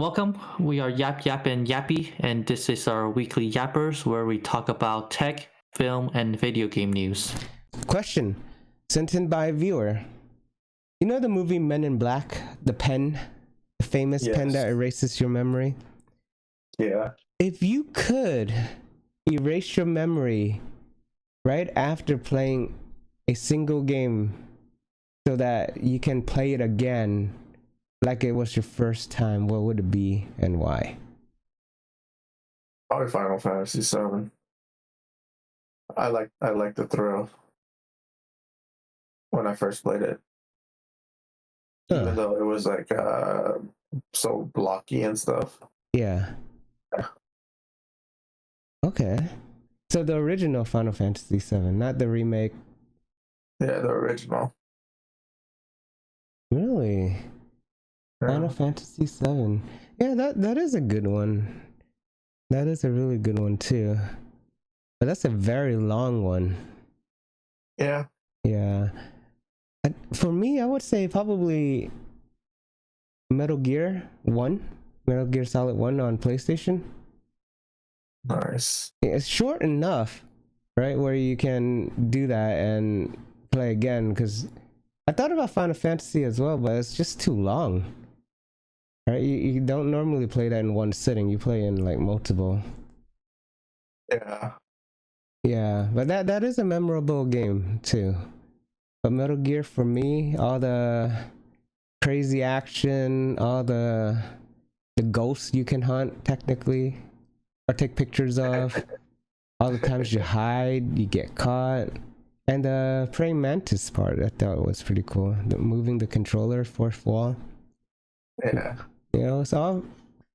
welcome. We are Yap Yap and Yappie, and this is our weekly Yappers where we talk about tech, film, and video game news. Question sent in by a viewer. You know the movie Men in Black? The pen? The famous pen that erases your memory? Yeah. If you could erase your memory right after playing a single game so that you can play it again like it was your first time, what would it be and why? Probably Final Fantasy VII. I like the thrill when I first played it. Even though it was like so blocky and stuff. Yeah. Okay. So the original Final Fantasy VII, not the remake. Yeah, the original. Really? Yeah. Final Fantasy VII. Yeah, that is a good one. That is a really good one too. But that's a very long one. Yeah. Yeah. For me, I would say probably Metal Gear 1. Metal Gear Solid 1 on PlayStation. Nice. It's short enough, right, where you can do that and play again, because I thought about Final Fantasy as well, but it's just too long. Right? You don't normally play that in one sitting. You play in like multiple. Yeah. Yeah, but that is a memorable game too. But Metal Gear, for me, all the crazy action, all the ghosts you can hunt technically or take pictures of, all the times you hide, you get caught, and the praying mantis part I thought was pretty cool. Moving the controller, fourth wall. Yeah. You know, it's all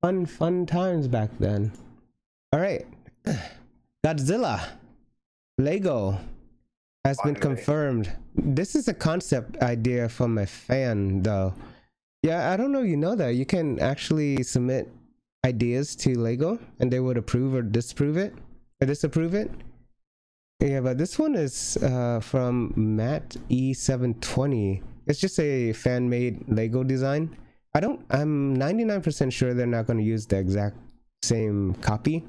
fun times back then. All right, Godzilla, LEGO has been confirmed. This is a concept idea from a fan, though. Yeah, I don't know. You know that you can actually submit ideas to LEGO, and they would approve or disapprove it, Yeah, but this one is from Matt E720. It's just a fan-made LEGO design. I'm 99% sure they're not going to use the exact same copy,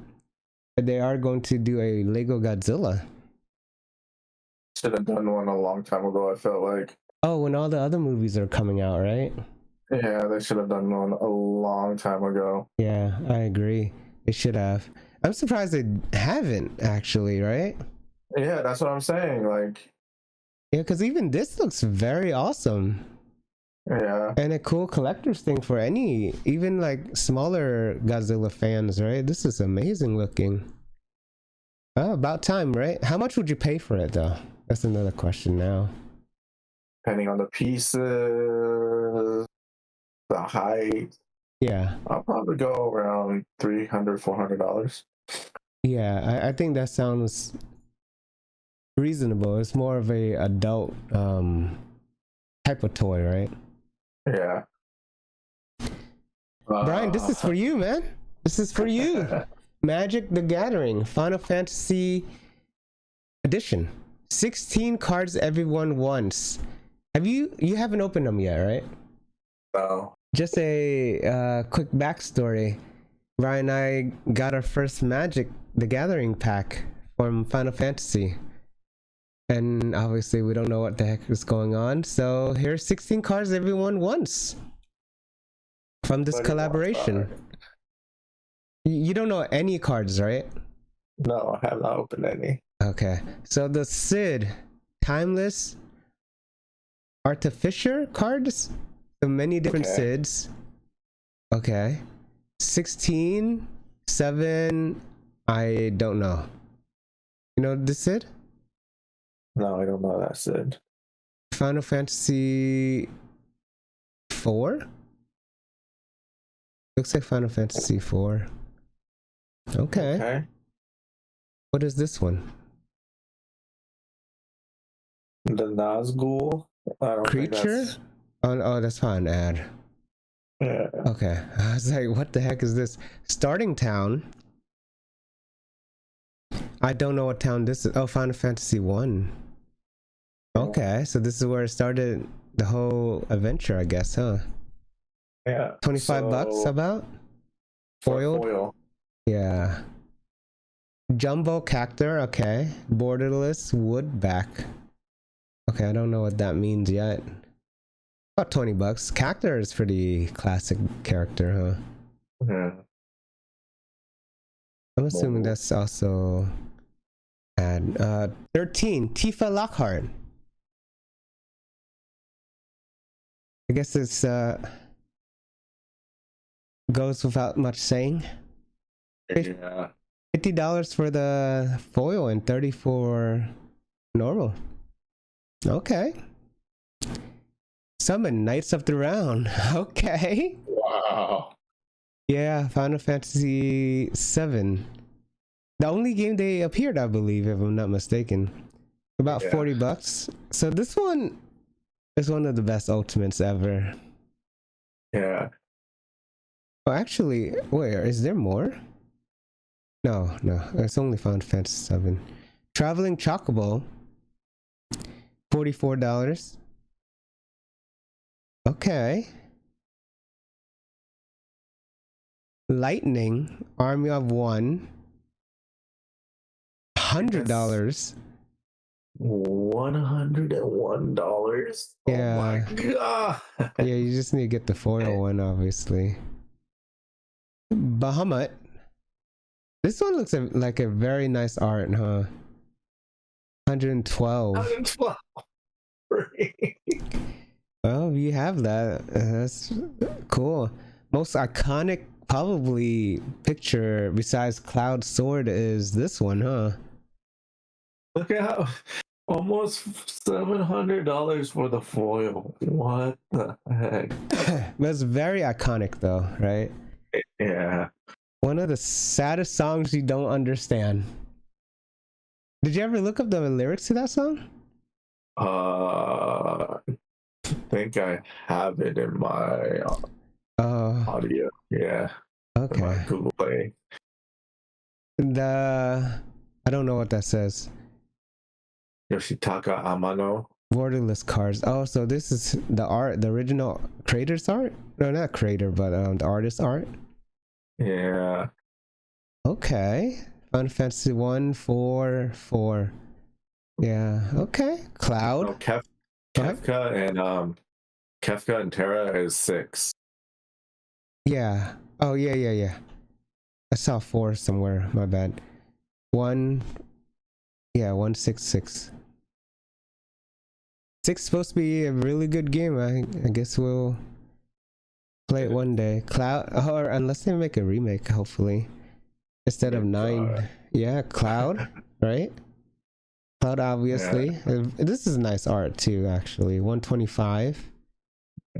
but they are going to do a LEGO Godzilla. Should have done one a long time ago, I felt like. Oh, when all the other movies are coming out, right? Yeah, they should have done one a long time ago. Yeah, I agree. They should have. I'm surprised they haven't, actually, right? Yeah, that's what I'm saying. Like, yeah, because even this looks very awesome. Yeah. And a cool collector's thing for even like smaller Godzilla fans, right? This is amazing looking. Oh, about time, right? How much would you pay for it, though? That's another question now. Depending on the pieces, the height. Yeah. I'll probably go around $300, $400. Yeah, I think that sounds reasonable. It's more of a adult type of toy, right? Yeah. Brian, this is for you, man. This is for you. Magic the Gathering, Final Fantasy Edition. 16 cards everyone wants. You haven't opened them yet, right? No. Just a quick backstory. Brian and I got our first Magic the Gathering pack from Final Fantasy. And obviously we don't know what the heck is going on. So here's 16 cards everyone wants from this collaboration. You don't know any cards, right? No, I have not opened any. Okay. So the Sid, Timeless, Artificer cards. So many different Sids. Okay. 16, 7, I don't know. You know the Sid? No, I don't know that Sid. Final Fantasy 4? Looks like Final Fantasy 4. Okay. What is this one? The Nazgul? Creature? Oh, that's probably an ad. Yeah. Okay. I was like, what the heck is this? Starting town. I don't know what town this is. Oh, Final Fantasy 1. Okay, so this is where it started the whole adventure, I guess, huh? Yeah. $25 about? Foiled? Foil. Yeah. Jumbo cactor, okay. Borderless wood back. Okay, I don't know what that means yet. About $20. Cactor is pretty classic character, huh? Yeah. I'm assuming that's also ad. 13, Tifa Lockhart. I guess it's goes without much saying. Yeah. $50 for the foil and $30 for normal. Okay. Summon Knights of the Round. Okay. Wow. Yeah, Final Fantasy VII. The only game they appeared, I believe, if I'm not mistaken. About $40. So this one is one of the best ultimates ever. Yeah. Oh, actually, where is there more? No, it's only Final Fantasy VII. Traveling Chocobo, $44. Okay. Lightning, Army of One, $100. $101. Yeah. Oh my god. Yeah, you just need to get the foil one, obviously. Bahamut. This one looks like a very nice art, huh? 112. 112. Well, you have that. That's cool. Most iconic, probably, picture besides Cloud Sword is this one, huh? Look at how almost $700 for the foil. What the heck? That's very iconic, though, right? Yeah. One of the saddest songs you don't understand. Did you ever look up the lyrics to that song? I think I have it in my audio. Yeah. Okay. My Google Play. I don't know what that says. Yoshitaka Amano. Borderless cards. Oh, so this is the art, the original creator's art? No, not creator, but the artist art. Yeah. Okay. Final Fantasy 144. Yeah. Okay. Cloud. No, Kefka and Terra is 6. Yeah. Oh, yeah. I saw 4 somewhere. My bad. 166. 6 supposed to be a really good game. I guess we'll play it one day. Cloud, or unless they make a remake, hopefully, instead of 9. Yeah, Cloud, right? Cloud, obviously. Yeah. This is nice art too, actually. 125.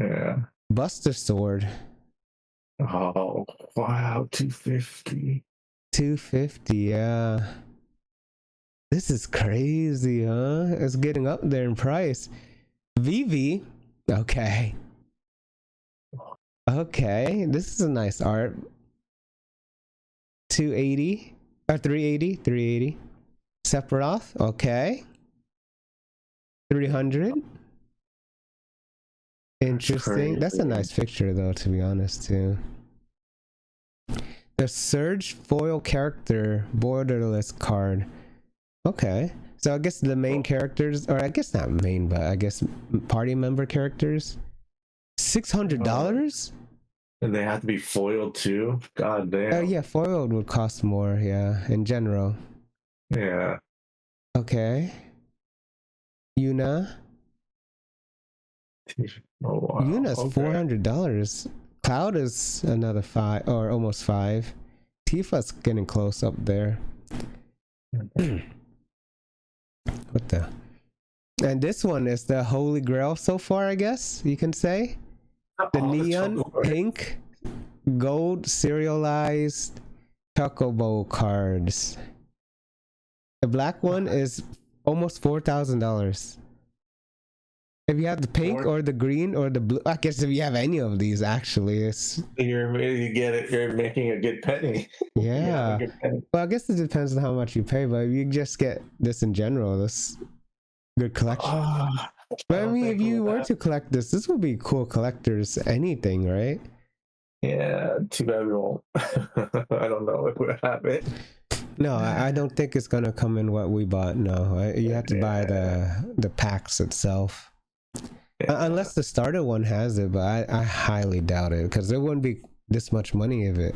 Yeah. Buster Sword. Oh wow, 250. 250, yeah. This is crazy, huh? It's getting up there in price. Vivi. Okay. Okay, this is a nice art. 280 or 380. Sephiroth. Okay. 300. Interesting. That's a nice picture, though, to be honest, too. The Surge foil character borderless card. Okay. So I guess the main characters, or I guess not main, but I guess party member characters. $600? And they have to be foiled too? God damn. Oh, yeah, foiled would cost more, yeah, in general. Yeah. Okay. Yuna. Oh, wow. Yuna's $400. Cloud is another 5, or almost 5. Tifa's getting close up there. What the? And this one is the holy grail so far, I guess you can say. The neon pink gold serialized chocobo cards. The black one is almost $4,000. If you have the pink or the green or the blue, I guess if you have any of these, actually, it's you get it. You're making a good penny. Yeah. Well, I guess it depends on how much you pay, but if you just get this in general, that's good collection. But I mean, if you were to collect this would be cool collectors anything, right? Yeah, too bad we won't. I don't know if we'll have it. No, I don't think it's gonna come in what we bought. No, you have to buy the packs itself. Yeah. Unless the starter one has it, but I highly doubt it, because there wouldn't be this much money if it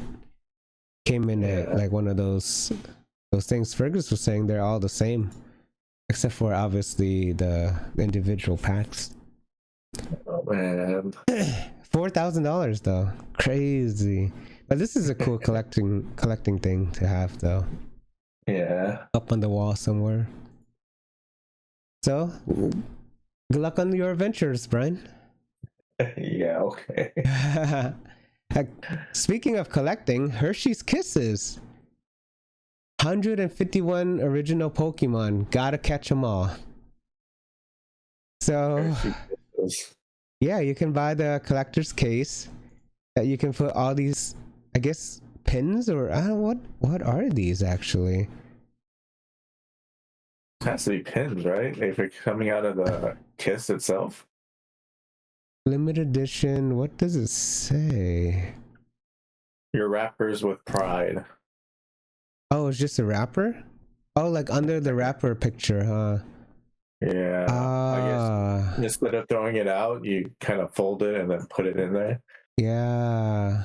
came in at like one of those things. Fergus was saying they're all the same, except for obviously the individual packs. Oh man. $4,000 though, crazy. But this is a cool collecting thing to have though. Yeah. Up on the wall somewhere. So, good luck on your adventures, Brian. Yeah, okay. Speaking of collecting, Hershey's Kisses. 151 original Pokemon. Gotta catch them all. So, yeah, you can buy the collector's case. That you can put all these, I guess, pins, or I don't know, what are these actually? Has to be pins, right? If it's coming out of the kiss itself. Limited edition. What does it say? Your wrappers with pride. Oh, it's just a wrapper? Oh, like under the wrapper picture, huh? Yeah. I guess instead of throwing it out, you kind of fold it and then put it in there. Yeah.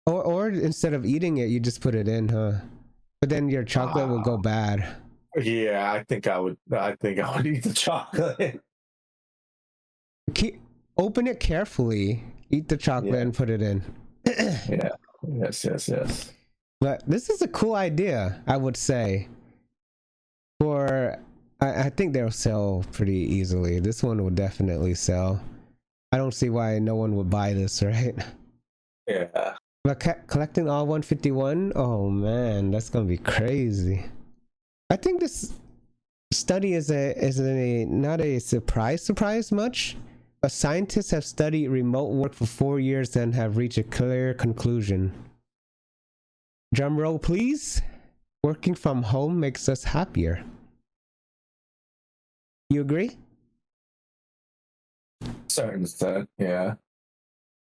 Or instead of eating it, you just put it in, huh? But then your chocolate will go bad. Yeah, I think I would eat the chocolate. Open it carefully. Eat the chocolate and put it in. Yeah. Yes. But this is a cool idea, I would say. I think they'll sell pretty easily. This one will definitely sell. I don't see why no one would buy this, right? Yeah. But collecting all 151? Oh man, that's gonna be crazy. I think this study is not a surprise much, but scientists have studied remote work for 4 years and have reached a clear conclusion. Drum roll, please. Working from home makes us happier. You agree? Certain extent, yeah.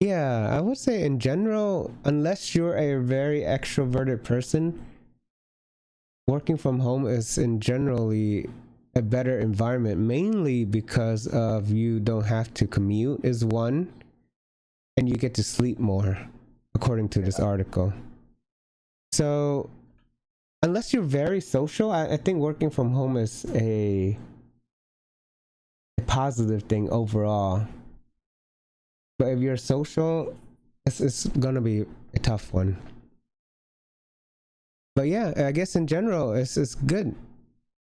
Yeah, I would say in general, unless you're a very extroverted person, working from home is in generally a better environment, mainly because of you don't have to commute is one, and you get to sleep more, according to this article. So, unless you're very social, I think working from home is a positive thing overall. But if you're social, it's gonna be a tough one. But yeah, I guess in general, it's good.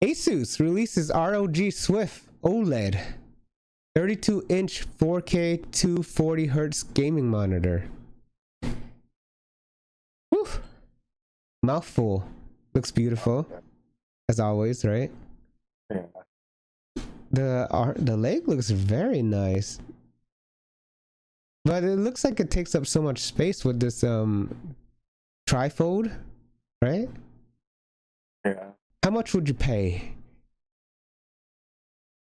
ASUS releases ROG Swift OLED 32-inch 4K 240Hz gaming monitor. Whew. Mouthful. Looks beautiful, as always, right? Yeah. The leg looks very nice. But it looks like it takes up so much space with this trifold, right? Yeah. How much would you pay?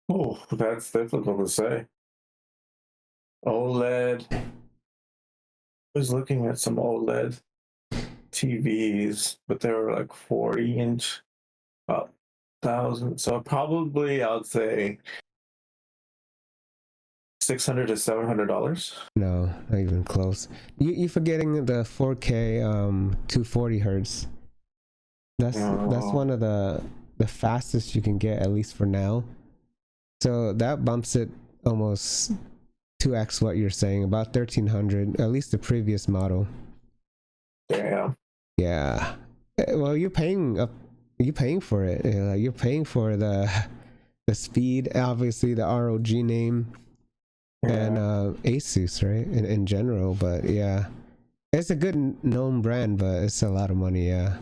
Oh, that's difficult to say. OLED. I was looking at some OLED TVs, but they were like 40-inch, about 1,000. So probably I would say $600 to $700. No, not even close. You're forgetting the 4K 240Hz. That's one of the fastest you can get, at least for now. So that bumps it almost 2x what you're saying, about 1,300, at least the previous model. Damn. Yeah. Well, you're paying for it. You're paying for the speed, obviously the ROG name, and ASUS, right? In general, but yeah, it's a good known brand, but it's a lot of money. Yeah.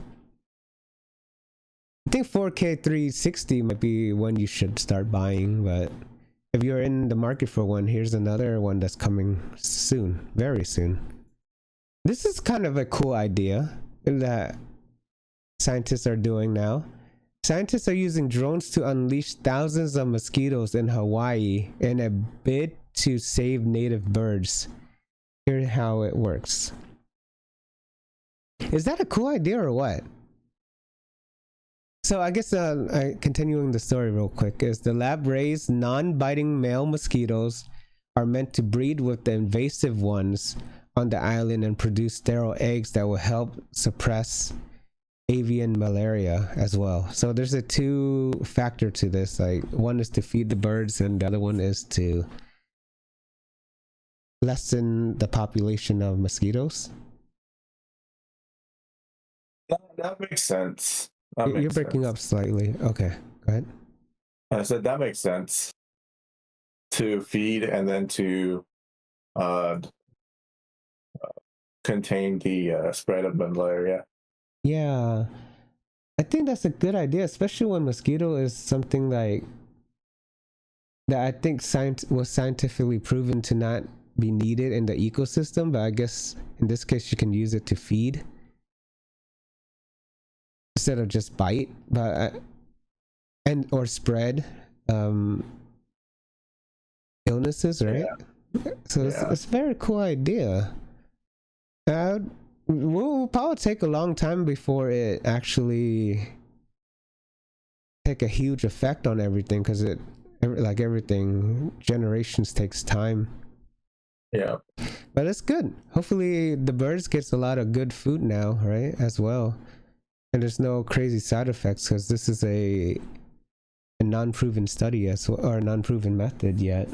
I think 4K 360 might be one you should start buying, but if you're in the market for one, here's another one that's coming soon, very soon. This is kind of a cool idea that scientists are doing now. Scientists are using drones to unleash thousands of mosquitoes in Hawaii in a bid to save native birds. Here's how it works. Is that a cool idea or what? So I guess continuing the story real quick is the lab raised non-biting male mosquitoes are meant to breed with the invasive ones on the island and produce sterile eggs that will help suppress avian malaria as well. So there's a two factor to this. Like one is to feed the birds and the other one is to lessen the population of mosquitoes. That makes sense. You're breaking up slightly. Okay, go ahead. I said that makes sense. To feed and then to contain the spread of malaria. Yeah, I think that's a good idea, especially when mosquito is something like that I think was scientifically proven to not be needed in the ecosystem, but I guess in this case you can use it to feed instead of just bite, but or spread illnesses, right? Yeah. So it's a very cool idea. Will probably take a long time before it actually take a huge effect on everything, because like everything, generations takes time. Yeah, but it's good. Hopefully the birds gets a lot of good food now, right, as well, and there's no crazy side effects, because this is a non-proven study as well, or a non-proven method yet.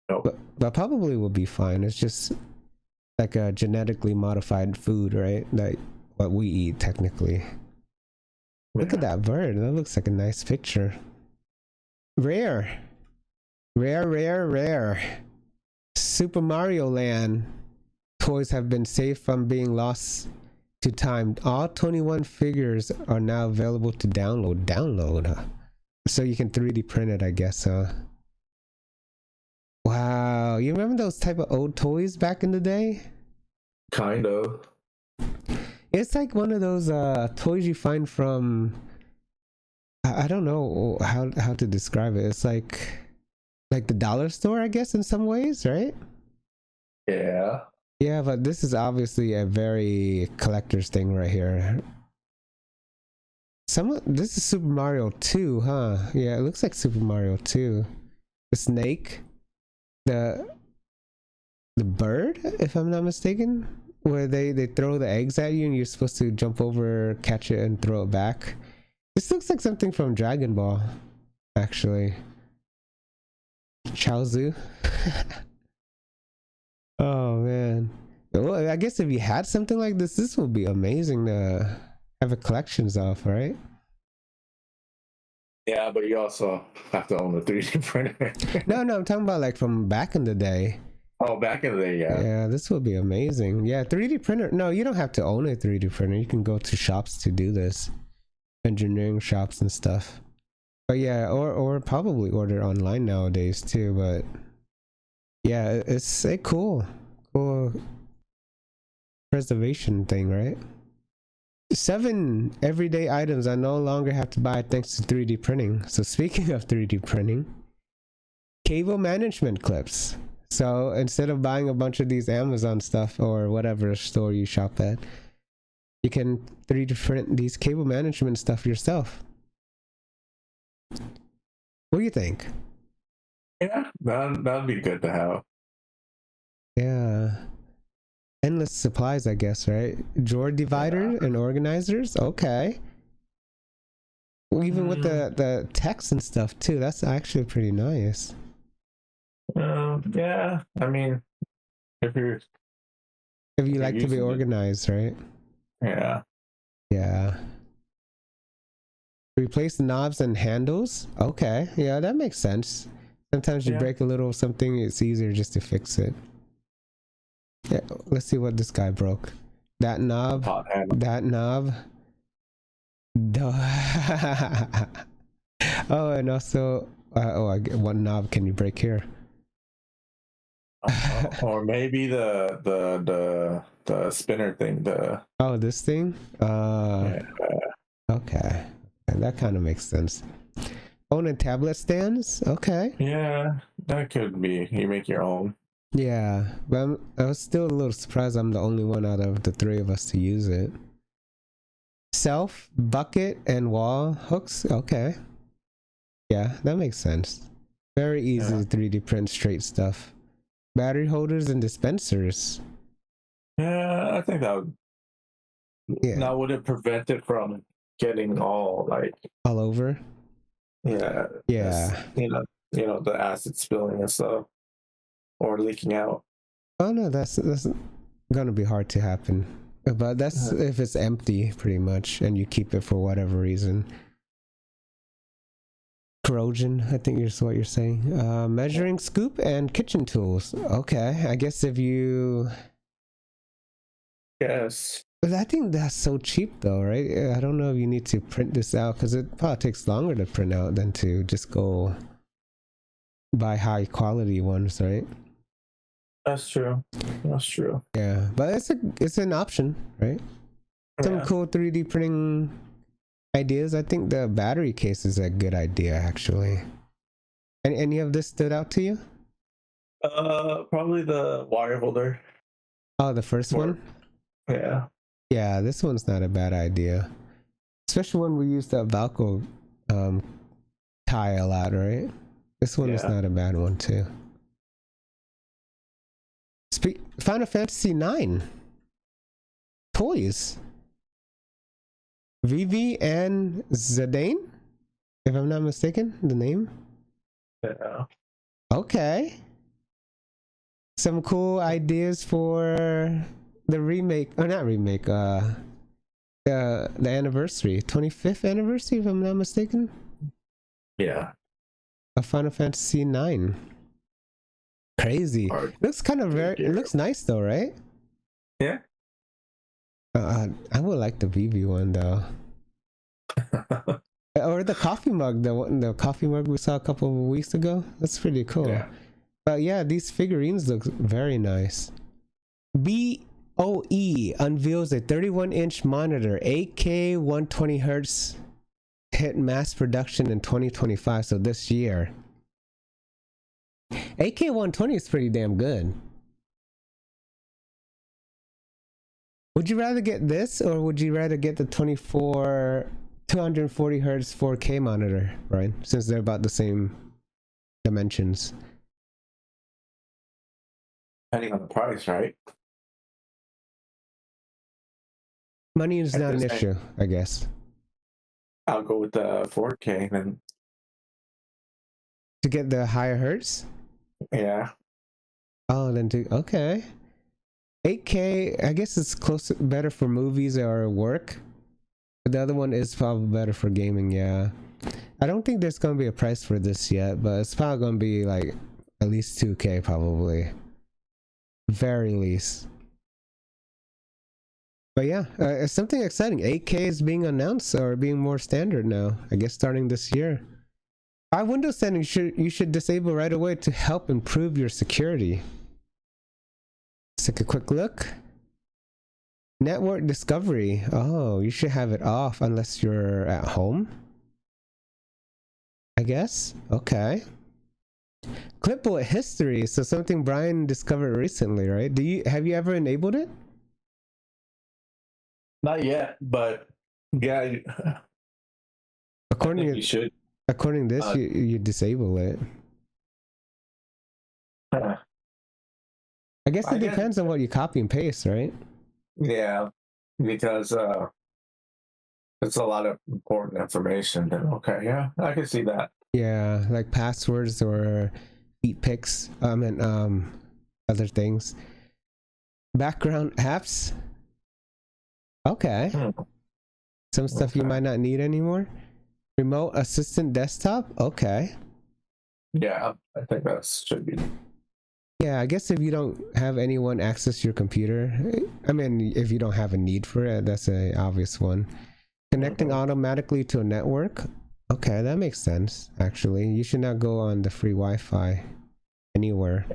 Nope. But probably will be fine. It's just like a genetically modified food, right? Like what we eat technically. Yeah. Look at that bird. That looks like a nice picture. Rare. Super Mario Land toys have been saved from being lost to time. All 21 figures are now available to download. So you can 3D print it, I guess. Wow, you remember those type of old toys back in the day? Kind of. It's like one of those toys you find from, I don't know how to describe it. It's like the dollar store, I guess, in some ways, right? Yeah. Yeah, but this is obviously a very collector's thing right here. This is Super Mario 2, huh? Yeah, it looks like Super Mario 2. The snake, the bird, if I'm not mistaken, where they throw the eggs at you and you're supposed to jump over, catch it, and throw it back. This looks like something from Dragon Ball, actually. Chaozu. Oh man. Well, I guess if you had something like this would be amazing to have a collections of, right? Yeah, but you also have to own a 3D printer. No, I'm talking about like from back in the day. Oh, back in the day, yeah. Yeah, this would be amazing. Yeah, 3D printer. No, you don't have to own a 3D printer. You can go to shops to do this. Engineering shops and stuff. But yeah, or probably order online nowadays too, but yeah, it's a cool preservation thing, right? 7 everyday items I no longer have to buy thanks to 3D printing. So speaking of 3D printing, cable management clips. So instead of buying a bunch of these Amazon stuff or whatever store you shop at, you can 3D print these cable management stuff yourself. What do you think? Yeah, that'd be good to have. Yeah. Endless supplies, I guess, right? Drawer divider and organizers. Okay. Well, even with the text and stuff too. That's actually pretty nice. Yeah. I mean, if you like to be organized, right? Yeah. Yeah. Replace the knobs and handles. Okay. Yeah, that makes sense. Sometimes you break a little something, it's easier just to fix it. Yeah, let's see what this guy broke. That knob. That knob. Oh, and also, what knob can you break here? Or maybe the spinner thing. This thing. Okay, that kind of makes sense. Own and tablet stands. Okay. Yeah, that could be. You make your own. Yeah, but I was still a little surprised I'm the only one out of the three of us to use it. Self, bucket, and wall hooks. Okay. Yeah, that makes sense. Very easy to 3D print straight stuff. Battery holders and dispensers. Yeah, I think that would. Yeah. Now, would it prevent it from getting all like All over? Yeah. The acid spilling and stuff, or leaking out? Oh no, that's gonna be hard to happen. But that's if it's empty, pretty much, and you keep it for whatever reason. Corrosion, I think is what you're saying. Measuring scoop and kitchen tools. Okay, I guess if you. Yes. But I think that's so cheap though, right? I don't know if you need to print this out because it probably takes longer to print out than to just go buy high quality ones, right? That's true. That's true. Yeah, but it's an option, right? Some cool 3D printing ideas. I think the battery case is a good idea, actually. And any of this stood out to you? Probably the wire holder. Oh, the first one? Yeah. Yeah, this one's not a bad idea. Especially when we use the Valco tie a lot, right? This one is not a bad one, too. Final Fantasy 9 toys. Vivi and Zidane, if I'm not mistaken, the name. Yeah. Okay. Some cool ideas for the remake, or not remake, the anniversary, 25th anniversary, if I'm not mistaken. Yeah. Of Final Fantasy 9. Crazy. Looks kind of it looks nice though, right? Yeah. I would like the Vivi one though. Or the coffee mug, the coffee mug we saw a couple of weeks ago. That's pretty cool. Yeah. But yeah, these figurines look very nice. BOE unveils a 31-inch monitor, 8K 120 hertz, hit mass production in 2025, so this year. 8K 120 is pretty damn good. Would you rather get this, or would you rather get the 240 hertz 4K monitor, right? Since they're about the same dimensions. Depending on the price, right? Money is not an issue, I guess. I'll go with the 4K then. To get the higher hertz? Yeah. Oh, then okay. 8K, I guess it's better for movies or work. But the other one is probably better for gaming, yeah. I don't think there's going to be a price for this yet, but it's probably going to be like at least 2K probably. Very least. But yeah, it's something exciting. 8K is being announced or being more standard now, I guess starting this year. Our Windows settings you should disable right away to help improve your security. Let's take a quick look. Network discovery. Oh, you should have it off unless you're at home, I guess. Okay. Clipboard history. So something Brian discovered recently, right? Have you ever enabled it? Not yet, but yeah. According to you should. According to this, you disable it. I guess it depends on what you copy and paste, right? Yeah, because it's a lot of important information. Okay, yeah, I can see that. Yeah, like passwords or feet pics. Other things. Background apps. Okay. Some stuff you might not need anymore. Remote assistant desktop. Okay. Yeah, I think that should be. Yeah, I guess if you don't have anyone access your computer, I mean, if you don't have a need for it, that's an obvious one. Connecting automatically to a network. Okay, that makes sense, actually. You should not go on the free Wi-Fi anywhere.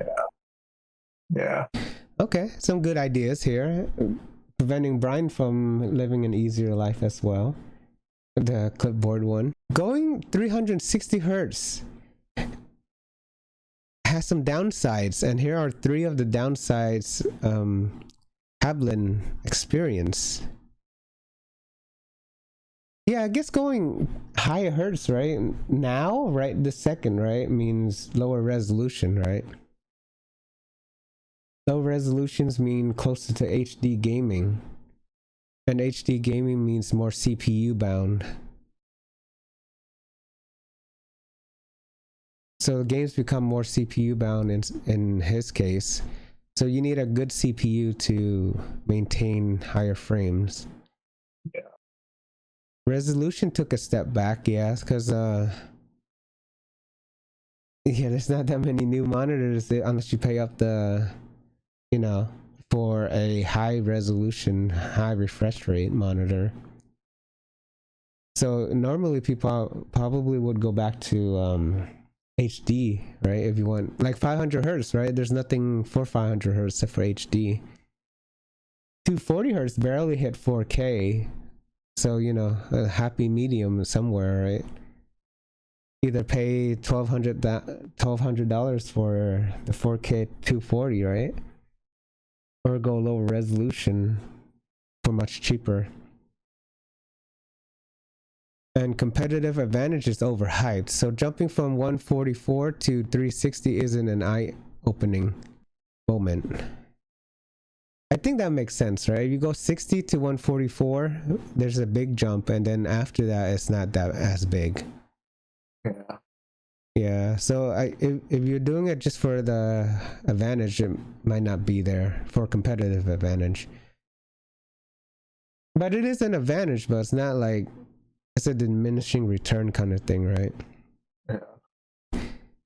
Yeah. Okay, some good ideas here. Preventing Brian from living an easier life as well. The clipboard one. Going 360 hertz. has some downsides, and here are 3 of the downsides Hablin experience. Yeah, I guess going higher hertz right now, right this second, right, means lower resolution, right? Low resolutions mean closer to HD gaming, and HD gaming means more CPU bound. So games become more CPU bound in his case. So you need a good CPU to maintain higher frames. Yeah. Resolution took a step back, yeah, because there's not that many new monitors unless you pay up the, for a high resolution, high refresh rate monitor. So normally people probably would go back to HD, right? If you want like 500 hertz, right? There's nothing for 500 hertz except for HD. 240 hertz barely hit 4K, so a happy medium somewhere, right? Either pay $1,200 for the 4K 240, right? Or go lower resolution for much cheaper. And competitive advantage is overhyped. So jumping from 144 to 360 isn't an eye-opening moment. I think that makes sense, right? If you go 60 to 144, there's a big jump, and then after that, it's not that as big. Yeah. Yeah. So if you're doing it just for the advantage, it might not be there for competitive advantage. But it is an advantage, but it's not like it's a diminishing return kind of thing, right?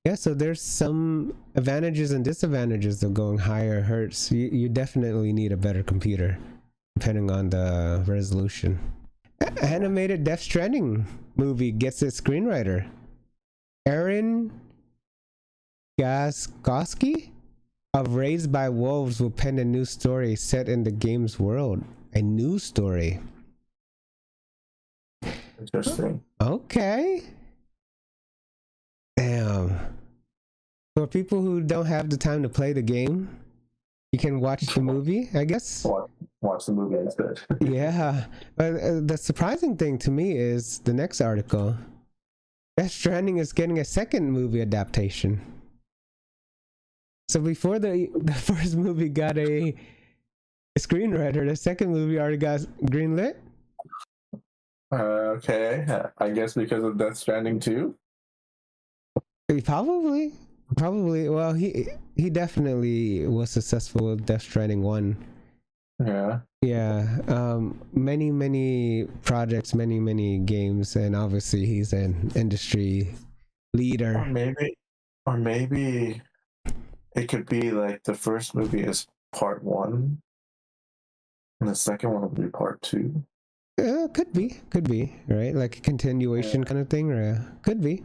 Yeah, so there's some advantages and disadvantages of going higher hertz. You definitely need a better computer, depending on the resolution. Animated Death Stranding movie gets its screenwriter. Aaron Gaskoski of Raised by Wolves will pen a new story set in the game's world. A new story. Interesting. Okay. Damn. For people who don't have the time to play the game, you can watch the movie, I guess. Watch the movie instead. Yeah. But the surprising thing to me is the next article. Death Stranding is getting a second movie adaptation. So before the first movie got a screenwriter, the second movie already got greenlit. Okay, I guess because of Death Stranding 2? Probably. Well, he definitely was successful with Death Stranding 1. Yeah. Many projects, many games, and obviously he's an industry leader. Or maybe it could be like the first movie is part 1 and the second one will be part 2. Could be, right? Like a continuation kind of thing, or could be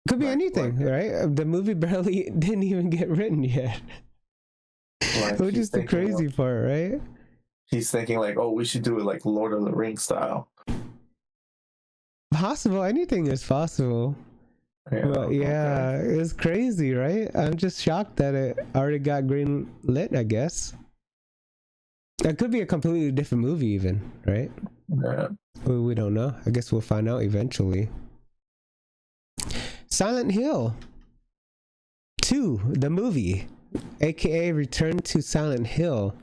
anything, right? The movie barely didn't even get written yet, which is the crazy part, right? He's thinking like, oh, we should do it like Lord of the Rings style. Possible, anything is possible. But yeah, it's crazy, right? I'm just shocked that it already got green lit, I guess. It could be a completely different movie even, right? Yeah. We don't know. I guess we'll find out eventually. Silent Hill 2, the movie, aka Return to Silent Hill,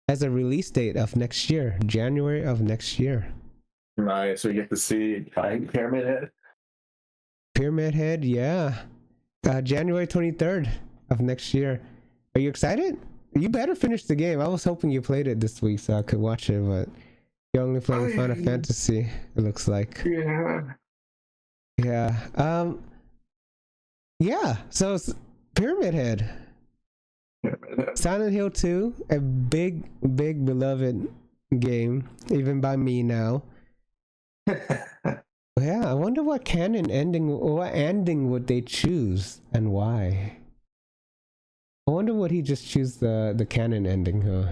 has a release date of next year, January of next year. Right, so you get to see Pyramid Head? Pyramid Head, yeah. January 23rd of next year. Are you excited? You better finish the game. I was hoping you played it this week so I could watch it, but you're only playing Final Fantasy, it looks like. Yeah. Yeah, so it's Pyramid Head. Silent Hill 2, a big beloved game, even by me now. Yeah, I wonder what ending would they choose and why. I wonder would he just choose the canon ending, huh?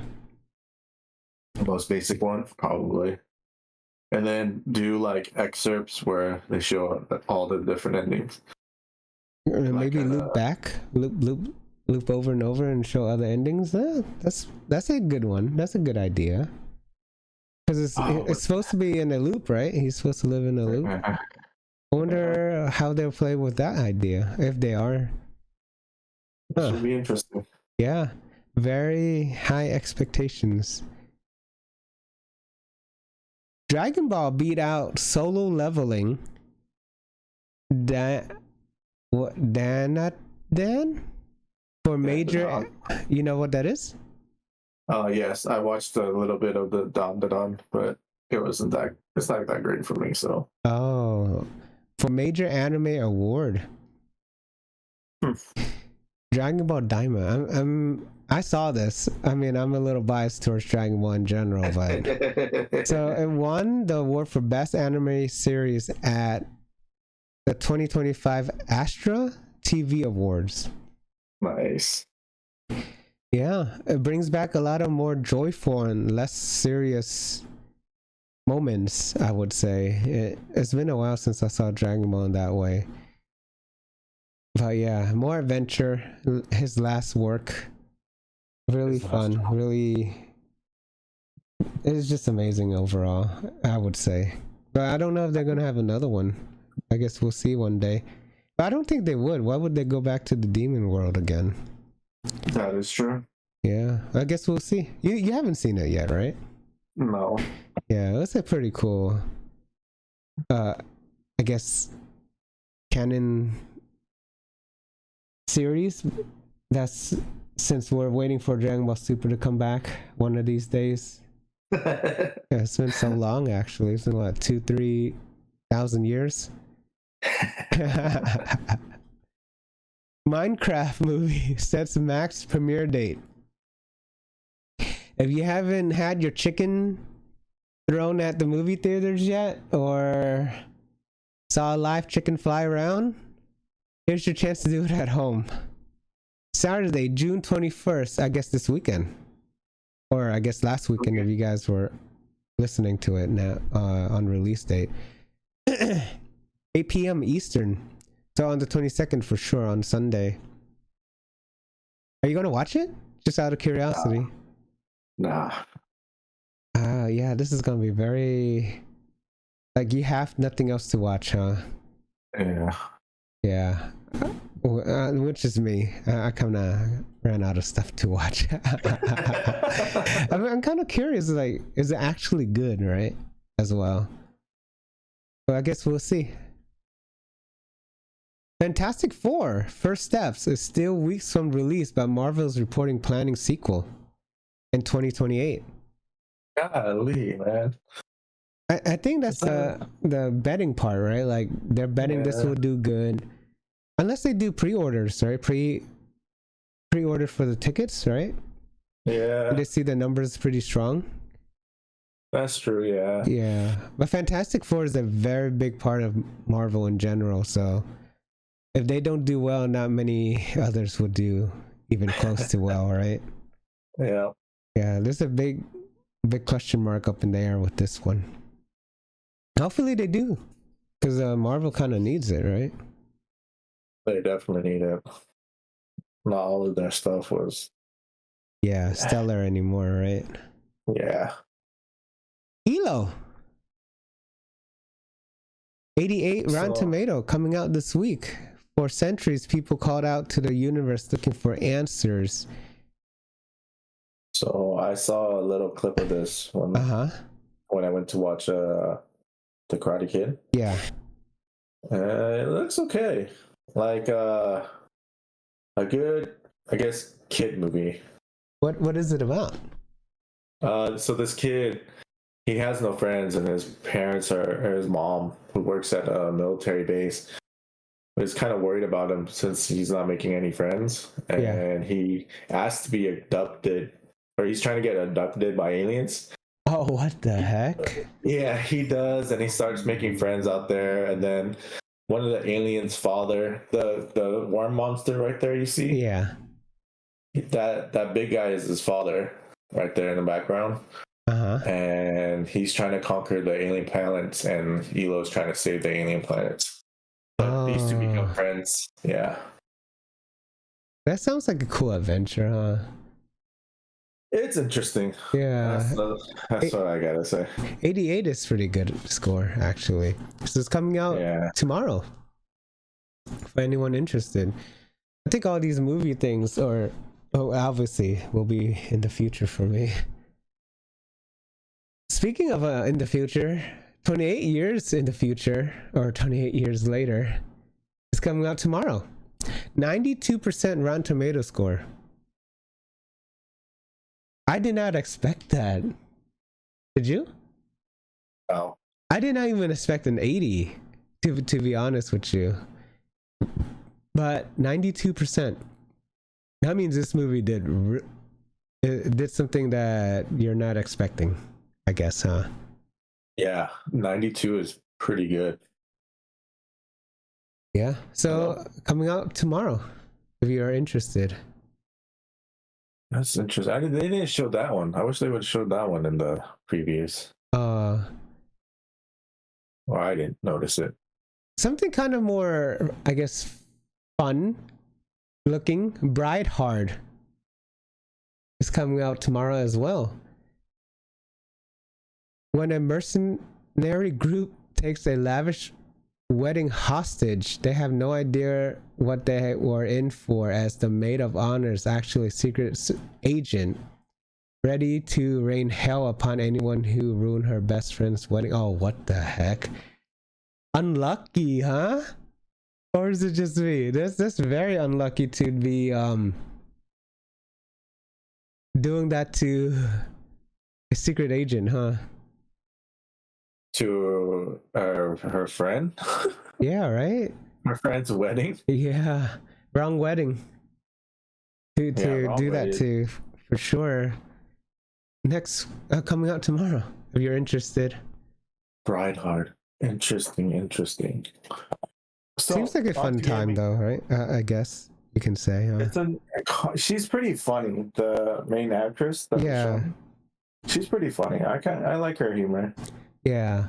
The most basic one, probably. And then do like excerpts where they show all the different endings. Maybe loop back, loop over and over and show other endings. That's a good one. That's a good idea. Because it's supposed to be in a loop, right? He's supposed to live in a loop. I wonder how they'll play with that idea, if they are. It should be interesting. Yeah, very high expectations. Dragon Ball beat out Solo Leveling. Dan for major. You know what that is? Yes, I watched a little bit of the Don, but it wasn't that. It's not that great for me. So. Oh, for major anime award. Dragon Ball Daima. I saw this. I mean, I'm a little biased towards Dragon Ball in general, but so it won the award for best anime series at the 2025 Astra TV Awards. Nice. Yeah, it brings back a lot of more joyful and less serious moments, I would say. It's been a while since I saw Dragon Ball in that way. But yeah, more adventure. His last work. Really fun. Really. It's just amazing overall, I would say. But I don't know if they're going to have another one. I guess we'll see one day. But I don't think they would. Why would they go back to the demon world again? That is true. Yeah, I guess we'll see. You haven't seen it yet, right? No. Yeah, it's a pretty cool, I guess, canon series. That's since we're waiting for Dragon Ball Super to come back one of these days. Yeah, it's been so long, actually. It's been what, 2,000-3,000 years? Minecraft movie sets max premiere date. If you haven't had your chicken thrown at the movie theaters yet, or saw a live chicken fly around, here's your chance to do it at home. Saturday, June 21st, I guess this weekend. Or I guess last weekend if you guys were listening to it now on release date. 8 p.m. Eastern. So on the 22nd for sure, on Sunday. Are you going to watch it? Just out of curiosity. Nah. Yeah, this is going to be very... Like, you have nothing else to watch, huh? Yeah. Yeah. Which is me. I kind of ran out of stuff to watch. I'm kind of curious, like, is it actually good, right? As well. Well, I guess we'll see. Fantastic Four: First Steps is still weeks from release, but Marvel is reporting planning sequel in 2028. Golly, man. I think that's the betting part, right? Like, they're betting this will do good. Unless they do pre-orders, right? Pre-order for the tickets, right? Yeah. They see the numbers pretty strong. That's true, yeah. Yeah. But Fantastic Four is a very big part of Marvel in general, so if they don't do well, not many others would do even close to well, right? Yeah. Yeah, there's a big question mark up in the air with this one. Hopefully they do, because Marvel kind of needs it, right? They definitely need it. Not all of their stuff was... Yeah, stellar anymore, right? Yeah. Elio. 88 Rotten Tomato coming out this week. For centuries, people called out to the universe looking for answers. So I saw a little clip of this when I went to watch The Karate Kid. Yeah. It looks okay. Like a good, I guess, kid movie. What is it about? So this kid, he has no friends, and his parents or his mom, who works at a military base, is kind of worried about him since he's not making any friends, and he asked to be abducted, or he's trying to get abducted by aliens. Oh, what the heck? Yeah, he does, and he starts making friends out there, and then one of the aliens' father, the worm monster right there, you see? Yeah. That big guy is his father, right there in the background. And he's trying to conquer the alien planets, and Elo's trying to save the alien planets. But They used to become friends. Yeah. That sounds like a cool adventure, huh? It's interesting. Yeah. That's what I gotta say. 88 is pretty good score, actually. So it's coming out tomorrow. For anyone interested. I think all these movie things obviously will be in the future for me. Speaking of in the future, 28 years in the future, or 28 years later, it's coming out tomorrow. 92% Rotten Tomato score. I did not expect that. Did you? Oh. I did not even expect an 80, to be honest with you. But 92%. That means this movie did something that you're not expecting, I guess, huh? Yeah, 92 is pretty good. Yeah. So coming out tomorrow, if you are interested. That's interesting. They didn't show that one. I wish they would have showed that one in the previews. Or I didn't notice it. Something kind of more, I guess, fun looking. Bride Hard is coming out tomorrow as well. When a mercenary group takes a lavish wedding hostage, they have no idea what they were in for, as the maid of honor is actually a secret agent ready to rain hell upon anyone who ruined her best friend's wedding. Oh, what the heck? Unlucky, huh? Or is it just me? That's very unlucky to be doing that to a secret agent, huh? To her friend? Yeah, right? Her friend's wedding? Yeah. Wrong wedding. To do that to, for sure. Next, coming out tomorrow, if you're interested. Bride Hard. Interesting. So, seems like a fun time though, right? I guess you can say. She's pretty funny, the main actress. Yeah. She's pretty funny. I like her humor. Yeah.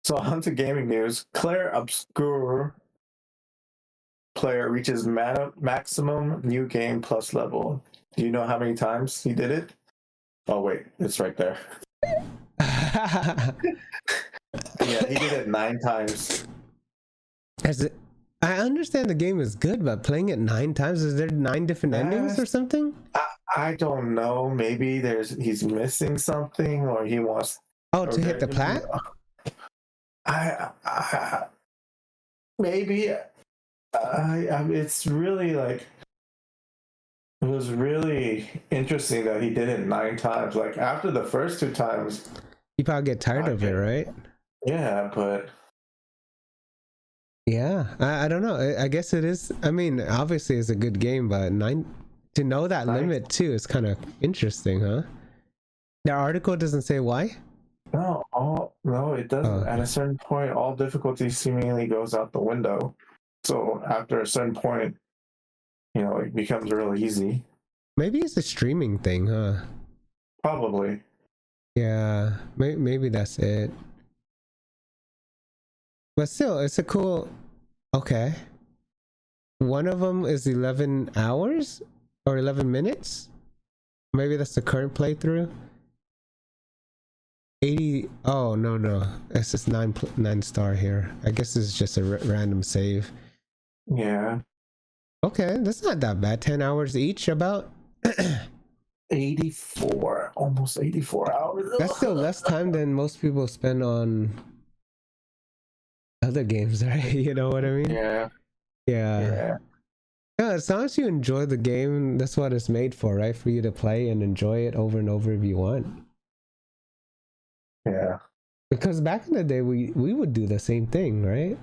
So on to gaming news. Clair Obscur player reaches maximum new game plus level. Do you know how many times he did it? Oh wait, it's right there. Yeah, he did it 9 times. I understand the game is good, but playing it 9 times, is there 9 different endings or something? I don't know. Maybe he's missing something, or he wants. Oh, to hit the plat? Maybe. It's really like. It was really interesting that he did it 9 times. Like after the first 2 times, you probably get tired of it, right? Yeah, but. Yeah, I don't know. I guess it is. I mean, obviously it's a good game, but 9 to know that limit too is kind of interesting, huh? The article doesn't say why. No, it doesn't. At a certain point, all difficulty seemingly goes out the window. So after a certain point, it becomes really easy. Maybe it's a streaming thing, huh? Probably. Yeah, maybe that's it. But still, it's a cool. Okay. One of them is 11 hours or 11 minutes. Maybe that's the current playthrough. 80. Oh no, it's just 9 star here. I guess it's just a random save. Yeah. Okay, that's not that bad. 10 hours each, about. 84, almost 84 hours. That's still less time than most people spend on other games, right? You know what I mean? Yeah. As long as you enjoy the game, that's what it's made for, right? For you to play and enjoy it over and over if you want. Yeah. Because back in the day, we would do the same thing, right?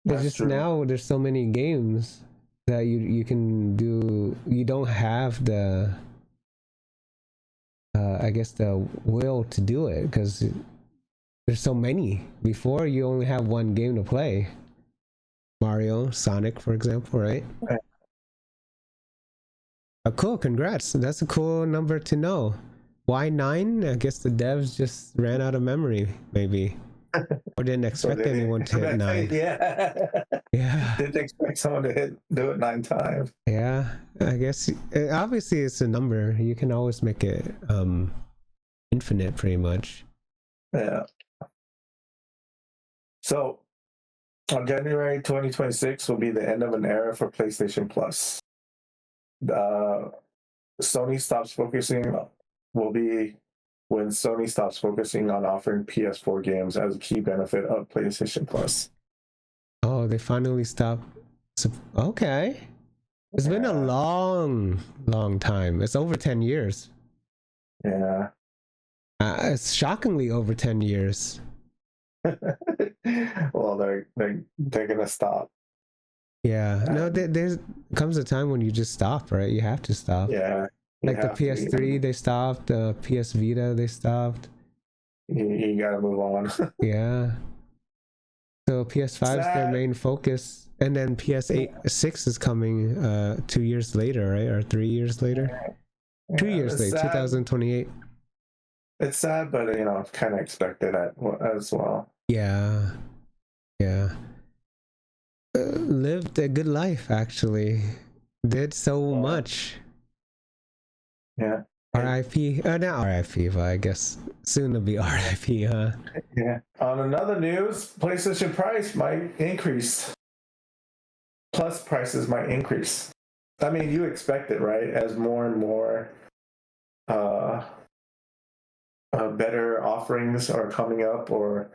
It's just true. Now there's so many games that you can do. You don't have the I guess the will to do it, because there's so many. Before, you only have one game to play. Mario, Sonic, for example, right? Cool, congrats. That's a cool number to know. Why 9? I guess the devs just ran out of memory, maybe. Or didn't expect anyone to hit 9. Yeah. Didn't expect someone to do it 9 times. Yeah, I guess obviously it's a number. You can always make it infinite pretty much. Yeah. So on January 2026 will be the end of an era for PlayStation Plus. Sony stops focusing will be when Sony stops focusing on offering PS4 games as a key benefit of PlayStation Plus. Oh, they finally stopped. Okay. It's been a long time. It's over 10 years. Yeah. It's shockingly over 10 years. Well, they're gonna stop. Yeah. No, there's comes a time when you just stop, right? You have to stop. Yeah. Like the PS3, they stopped. The PS Vita, they stopped. You gotta move on. Yeah. So PS5 is their main focus, and then PS6 is coming 2 years later, right? Or 3 years later? 2 years later, 2028. It's sad, but kind of expected as well. Yeah. Lived a good life, actually. Did so much. Yeah. R.I.P. Not R.I.P., but I guess soon to be R.I.P., huh? Yeah. On another news, PlayStation price might increase. Plus prices might increase. I mean, you expect it, right? As more and more better offerings are coming up, or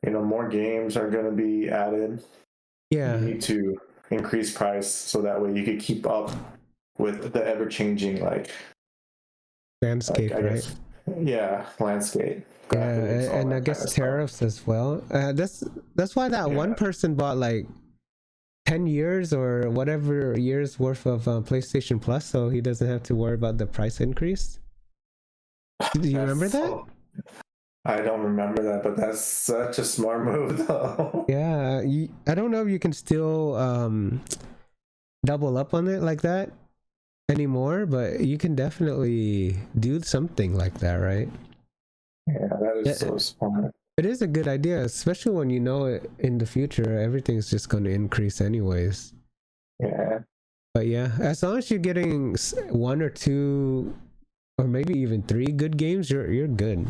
more games are going to be added. Yeah. You need to increase price so that way you could keep up with the ever-changing landscape, right? Landscape. Yeah, and I guess tariffs as well. That's why that one person bought 10 years or whatever years worth of PlayStation Plus, so he doesn't have to worry about the price increase. Do you remember that? I don't remember that, but that's such a smart move, though. Yeah, I don't know if you can still double up on it like that anymore, but you can definitely do something like that, right? Yeah, that is so smart. It is a good idea, especially when in the future everything's just going to increase anyways. Yeah. But yeah, as long as you're getting 1 or 2 or maybe even 3 good games, you're good.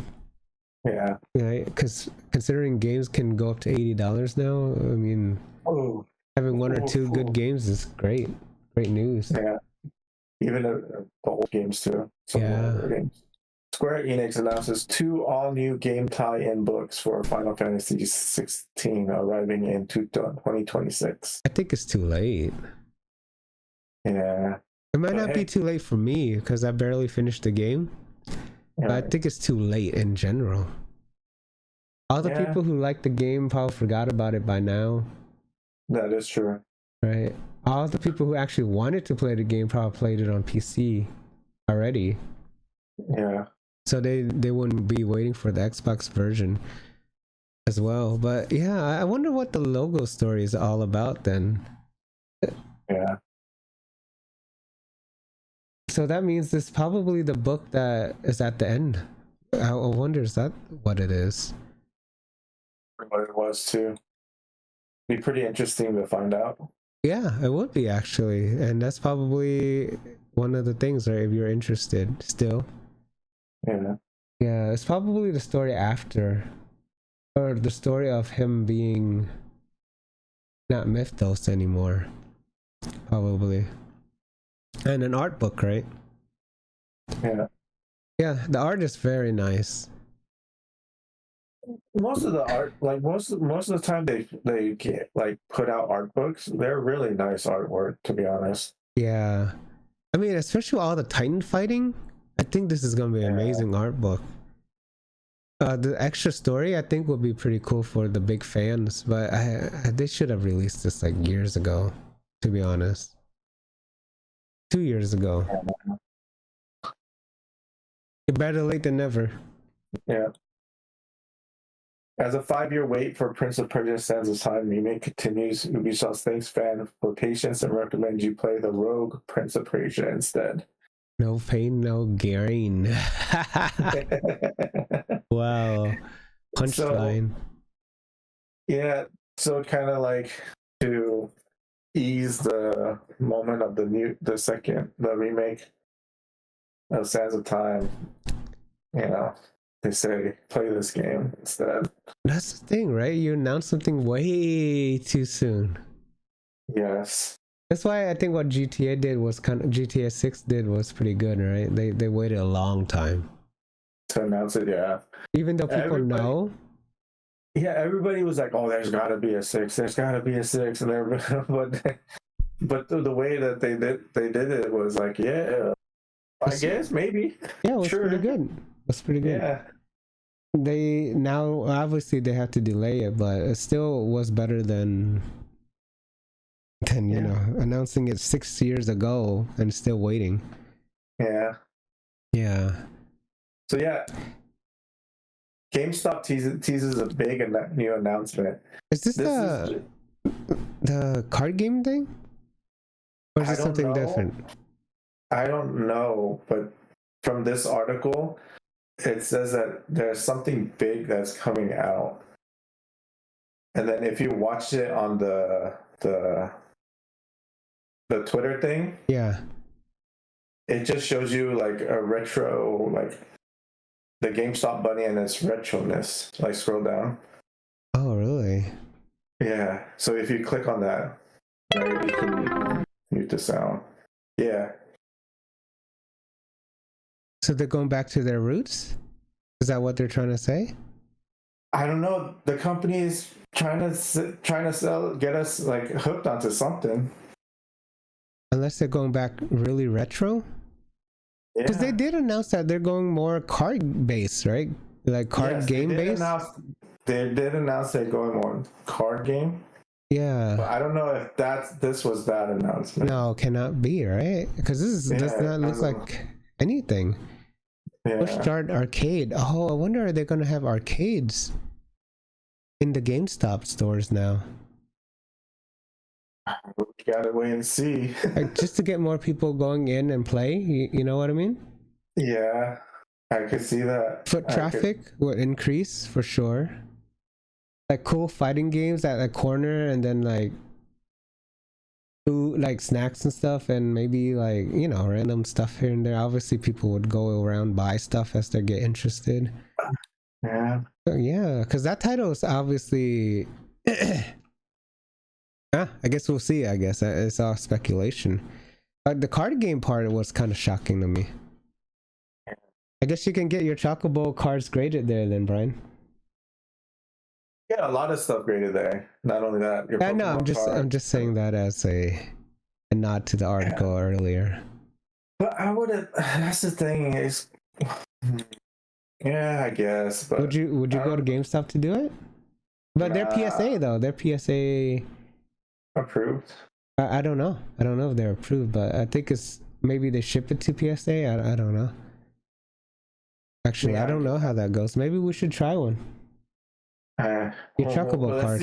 Yeah. Right? Because considering games can go up to $80 now, I mean, having 1 or 2 good games is great. Great news. Yeah. Even the old games too. Games. Square Enix announces 2 all-new game tie-in books for Final Fantasy 16 arriving in 2026. I think it's too late. Yeah. It might not be too late for me because I barely finished the game. But I think it's too late in general. All the people who like the game probably forgot about it by now. That is true. Right. All the people who actually wanted to play the game probably played it on PC already. Yeah. So they wouldn't be waiting for the Xbox version as well. But yeah, I wonder what the logo story is all about then. Yeah. So that means it's probably the book that is at the end. I wonder, is that what it is? What it was too. Be pretty interesting to find out. Yeah, it would be actually. And that's probably one of the things, right? If you're interested still. Yeah. Yeah, it's probably the story after. Or the story of him being not Mythos anymore. Probably. And an art book, right? Yeah. Yeah, the art is very nice. Most of the art, most of the time they get, put out art books. They're really nice artwork, to be honest. Yeah. I mean, especially all the Titan fighting. I think this is gonna be an amazing art book. The extra story I think will be pretty cool for the big fans, but they should have released this years ago, to be honest. 2 years ago. Better late than never. Yeah. As a 5-year wait for Prince of Persia Sands of Time remake continues, Ubisoft thanks fans for patience and recommends you play the rogue Prince of Persia instead. No pain, no gain. Wow. Punchline. So kind of to ease the moment of the remake of Sands of Time. You know, they say play this game instead. That's the thing, right? You announced something way too soon. Yes. That's why I think what GTA 6 did was pretty good, right? They waited a long time to announce it, yeah. Even though people know. Yeah, everybody was like, "Oh, there's got to be a 6. There's got to be a 6," and everybody, but the way that they did it was like, yeah, I guess maybe. Yeah, it was pretty good. It was pretty good. Yeah. They now obviously they have to delay it, but it still was better than you know, announcing it 6 years ago and still waiting. Yeah. Yeah. So yeah, GameStop teases a big new announcement. Is this the card game thing? Or is it something different? I don't know, but from this article, it says that there's something big that's coming out. And then if you watch it on the Twitter thing, yeah, it just shows you like a retro, like the GameStop bunny and its retroness. Like scroll down. Oh, really? Yeah. So if you click on that, maybe you can mute the sound. Yeah. So they're going back to their roots? Is that what they're trying to say? I don't know. The company is trying to get us like hooked onto something. Unless they're going back really retro? Because they did announce that they're going more card based, right? Like card game based. They did announce they're going more card game. Yeah. But I don't know if this was that announcement. No, cannot be, right? Because this does not look like anything. Yeah. Push Start Arcade. Oh, I wonder, are they going to have arcades in the GameStop stores now? We gotta wait and see. Like, just to get more people going in and play, you know what I mean? Yeah, I could see that. Foot traffic will increase for sure. Like cool fighting games at a corner, and then like food, like snacks and stuff, and maybe like, you know, random stuff here and there. Obviously people would go around buy stuff as they get interested. Yeah. So, yeah, because that title is obviously I guess we'll see. I guess it's all speculation. But the card game part was kind of shocking to me. I guess you can get your Chocobo cards graded there then, Brian. Yeah, a lot of stuff graded there. Not only that, your no, I'm just saying that as a nod to the article earlier. But I wouldn't. That's the thing is, yeah, I guess. But would you go to GameStop to do it? But they're PSA though. They're PSA approved. I don't know. I don't know if they're approved, but I think it's maybe they ship it to PSA. I don't know. Actually, yeah, I don't know how that goes. Maybe we should try one. Your Chocobo card.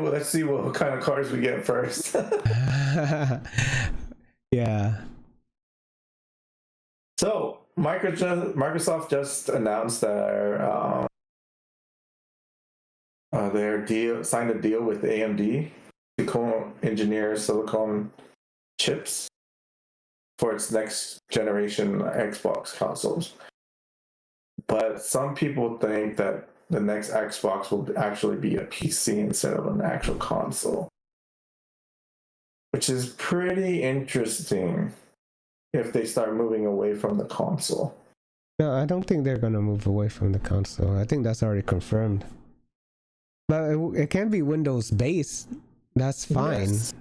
Let's see what kind of cards we get first. Yeah. So Microsoft just announced that their deal signed a deal with AMD to co-engineer silicon chips for its next generation Xbox consoles. But some people think that the next Xbox will actually be a PC instead of an actual console, which is pretty interesting if they start moving away from the console. No, I don't think they're going to move away from the console. I think that's already confirmed. But it can be Windows based. That's fine. Yes.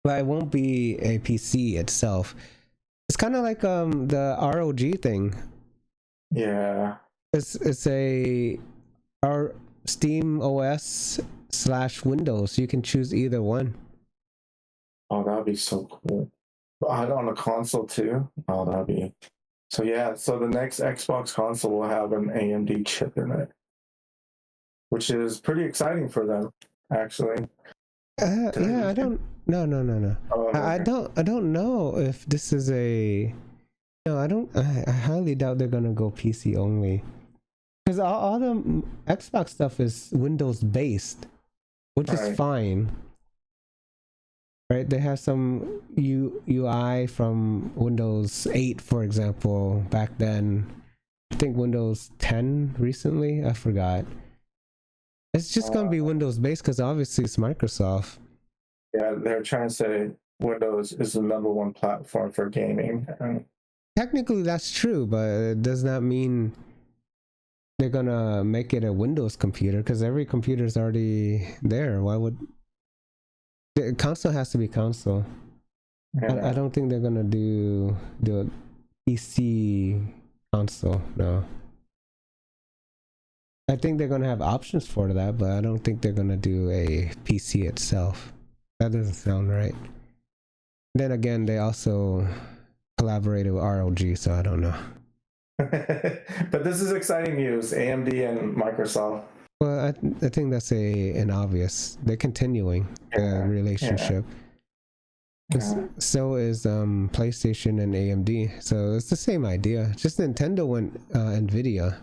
But it won't be a PC itself. It's kind of like the ROG thing. Yeah. It's our Steam OS / Windows. You can choose either one. Oh, that'd be so cool. On a console too. Oh, that'd be. So yeah. So the next Xbox console will have an AMD chip in it, which is pretty exciting for them, actually. Yeah, I don't. No. Oh, okay. I don't know if this is a. No, I don't. I highly doubt they're gonna go PC only. Because all the Xbox stuff is Windows based, which is fine. right? They have some UI from Windows 8, for example, back then. I think Windows 10 recently. I forgot. It's just gonna be Windows based because obviously it's Microsoft. Yeah, they're trying to say Windows is the #1 platform for gaming. Technically, that's true, but it does not mean they're gonna make it a Windows computer because every computer is already there. Why would the console has to be console? I don't think they're gonna do a PC console. No, I think they're gonna have options for that, but I don't think they're gonna do a PC itself. That doesn't sound right. Then again, they also collaborated with ROG, so I don't know. But this is exciting news. AMD and Microsoft. Well, I think that's an obvious. They're continuing the relationship. Yeah. So is PlayStation and AMD. So it's the same idea. Just Nintendo went Nvidia.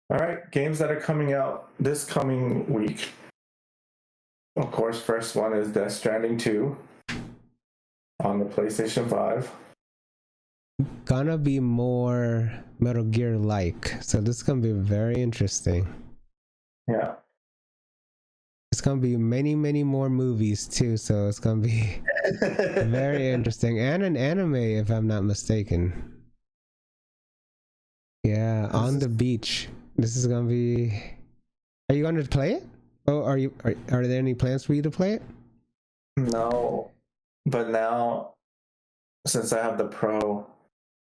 All right, games that are coming out this coming week. Of course, first one is Death Stranding 2 on the PlayStation 5. Gonna be more Metal Gear like, so this is gonna be very interesting. Yeah, it's gonna be many more movies too, so it's gonna be very interesting, and an anime if I'm not mistaken. Yeah, on the beach. This is gonna be. Are you gonna play it? Oh, are there any plans for you to play it? No, but now since I have the Pro,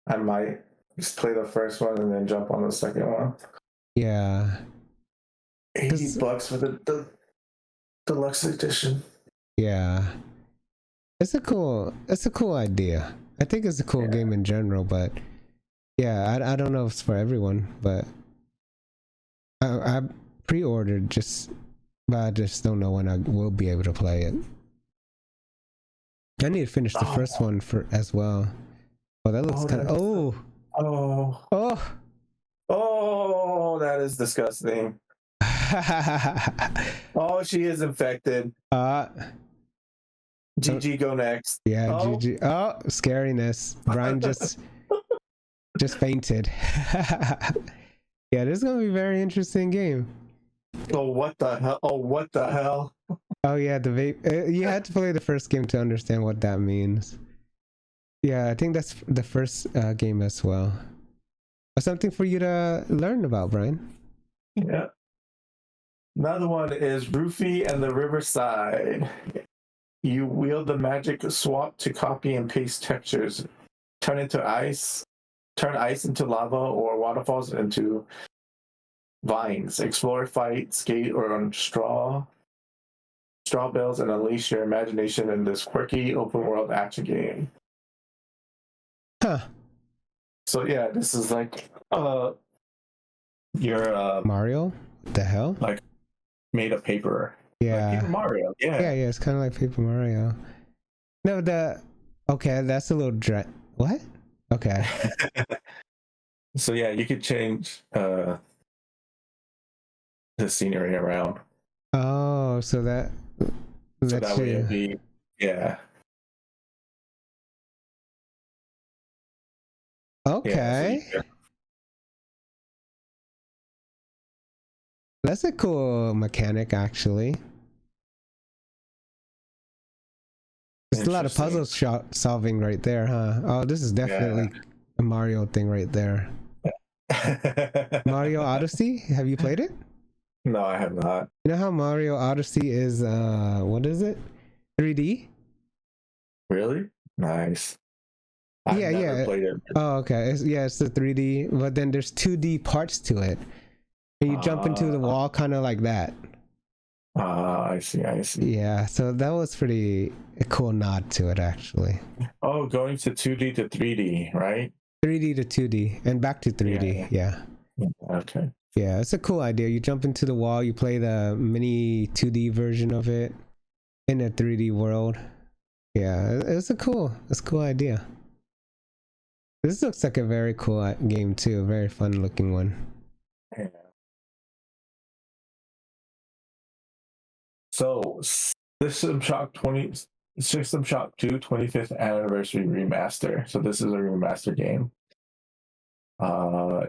I might just play the first one and then jump on the second one. Yeah. $80 for the deluxe edition. Yeah. It's a cool idea. I think it's a cool game in general, but yeah, I don't know if it's for everyone, but I pre-ordered but I just don't know when I will be able to play it. I need to finish the first one as well. Oh, that looks kind of. That is disgusting. Oh, she is infected. GG, go next. Yeah, GG. Oh, scariness. Brian just fainted. Yeah, this is gonna be a very interesting game. Oh, what the hell? Oh yeah, the vape. You had to play the first game to understand what that means. Yeah, I think that's the first game as well. Something for you to learn about, Brian. Yeah. Another one is Ruffy and the Riverside. You wield the magic swap to copy and paste textures. Turn ice into lava or waterfalls into vines. Explore, fight, skate, or on straw bales and unleash your imagination in this quirky open world action game. Huh. So yeah, this is like your Mario? What the hell? Like made of paper. Yeah. Like Paper Mario. Yeah. Yeah, it's kind of like Paper Mario. No, okay, that's a little what? Okay. So yeah, you could change the scenery around. Oh, so that way it'd be, yeah. Okay. Yeah, that's a cool mechanic, actually. There's a lot of puzzle solving right there, huh? Oh, this is definitely a Mario thing right there. Mario Odyssey? Have you played it? No, I have not. You know how Mario Odyssey is, what is it? 3D? Really? Nice. I've never played it. Oh, okay. It's the 3D, but then there's 2D parts to it. And you jump into the wall kind of like that. I see. Yeah, so that was pretty a cool nod to it, actually. Oh, going to 2D to 3D, right? 3D to 2D and back to 3D, yeah. Okay. Yeah, it's a cool idea. You jump into the wall, you play the mini 2D version of it in a 3D world. Yeah, it's a cool idea. This looks like a very cool game too, a very fun looking one. Yeah. So, System Shock System Shock 2 25th Anniversary Remaster. So this is a remaster game.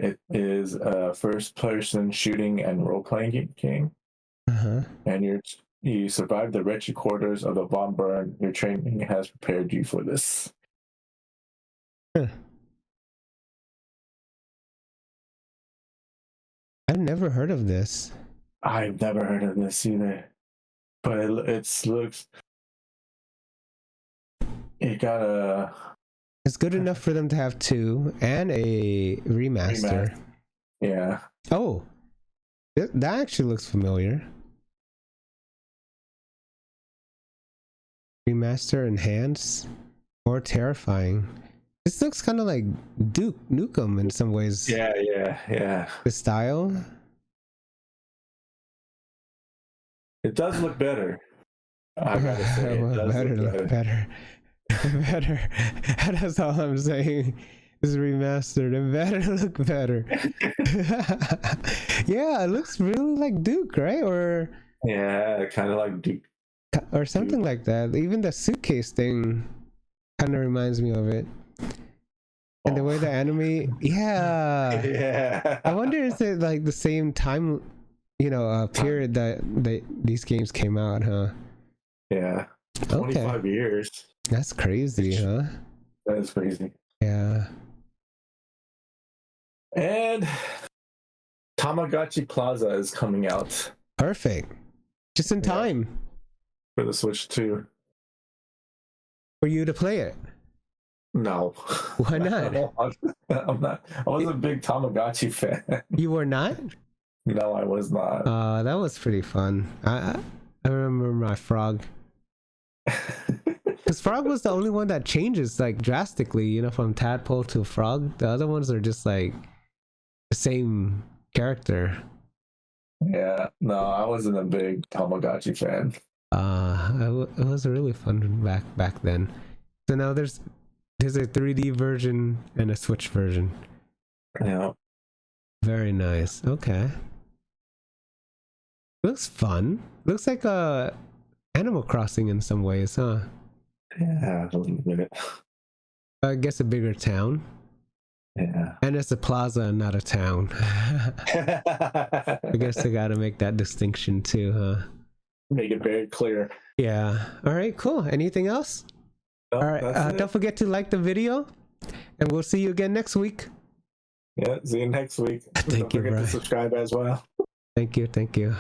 It is a first-person shooting and role-playing game. And you survived the wretched quarters of the bomb burn. Your training has prepared you for this. I've never heard of this. I've never heard of this either. But it looks... It got a... It's good enough for them to have 2 and a remaster. Yeah. Oh, that actually looks familiar. Remaster enhanced, more terrifying. This looks kind of like Duke Nukem in some ways. Yeah. The style. It does look better. I gotta say, it does look better. Better. That's all I'm saying. It's remastered and better look better. Yeah, it looks really like Duke, right? Or yeah, kind of like Duke, or something like that. Even the suitcase thing kind of reminds me of it. And the way the anime, yeah. I wonder if it's like the same time, period that these games came out, huh? Yeah. 25 years. That's crazy, huh? That is crazy. Yeah. And Tamagotchi Plaza is coming out. Perfect. Just in time. For the Switch 2. For you to play it. No. Why not? I'm not. I was a big Tamagotchi fan. You were not? No, I was not. That was pretty fun. I remember my frog. Because frog was the only one that changes like drastically, from tadpole to frog. The other ones are just like the same character. Yeah, no, I wasn't a big Tamagotchi fan. It was really fun back then. So now there's a 3D version and a Switch version. Yeah. Very nice. Okay. Looks fun. Looks like Animal Crossing in some ways, huh? Yeah, a little bit. I guess a bigger town. Yeah. And it's a plaza and not a town. I guess they gotta make that distinction too, huh? Make it very clear. Yeah. All right, cool. Anything else? No, all right. Don't forget to like the video. And we'll see you again next week. Yeah, see you next week. Thank you, Don't forget to subscribe as well. Thank you.